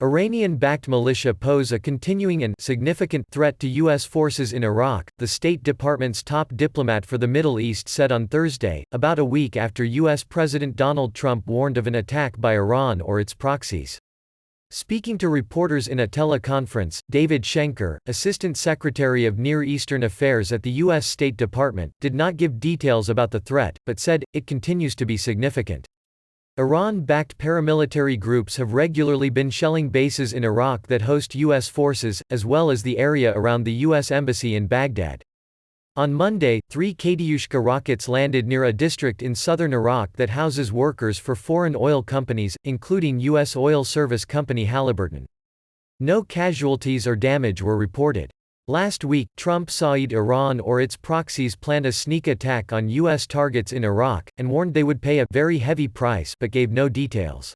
Iranian-backed militia pose a continuing and significant threat to U.S. forces in Iraq, the State Department's top diplomat for the Middle East said on Thursday, about a week after U.S. President Donald Trump warned of an attack by Iran or its proxies. Speaking to reporters in a teleconference, David Schenker, Assistant Secretary of Near Eastern Affairs at the U.S. State Department, did not give details about the threat, but said, it continues to be significant. Iran-backed paramilitary groups have regularly been shelling bases in Iraq that host U.S. forces, as well as the area around the U.S. Embassy in Baghdad. On Monday, 3 Katyushka rockets landed near a district in southern Iraq that houses workers for foreign oil companies, including U.S. oil service company Halliburton. No casualties or damage were reported. Last week, Trump said Iran or its proxies planned a sneak attack on U.S. targets in Iraq, and warned they would pay a very heavy price but gave no details.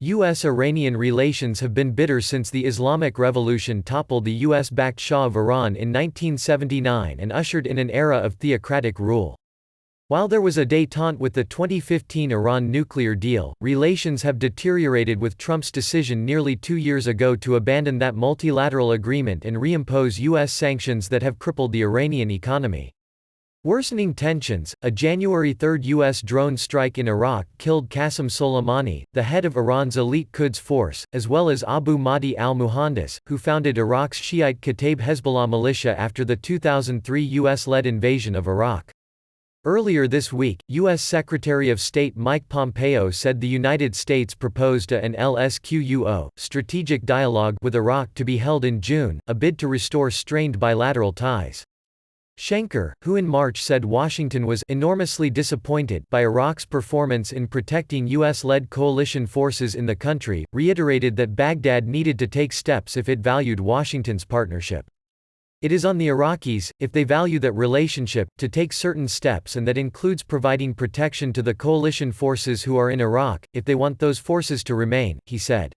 U.S.-Iranian relations have been bitter since the Islamic Revolution toppled the U.S.-backed Shah of Iran in 1979 and ushered in an era of theocratic rule. While there was a détente with the 2015 Iran nuclear deal, relations have deteriorated with Trump's decision nearly 2 years ago to abandon that multilateral agreement and reimpose U.S. sanctions that have crippled the Iranian economy. Worsening tensions, a January 3 U.S. drone strike in Iraq killed Qasem Soleimani, the head of Iran's elite Quds force, as well as Abu Mahdi al-Muhandis, who founded Iraq's Shiite Kataib Hezbollah militia after the 2003 U.S.-led invasion of Iraq. Earlier this week, U.S. Secretary of State Mike Pompeo said the United States proposed an LSQUO strategic dialogue with Iraq to be held in June, a bid to restore strained bilateral ties. Schenker, who in March said Washington was enormously disappointed by Iraq's performance in protecting U.S.-led coalition forces in the country, reiterated that Baghdad needed to take steps if it valued Washington's partnership. It is on the Iraqis, if they value that relationship, to take certain steps, and that includes providing protection to the coalition forces who are in Iraq, if they want those forces to remain, he said.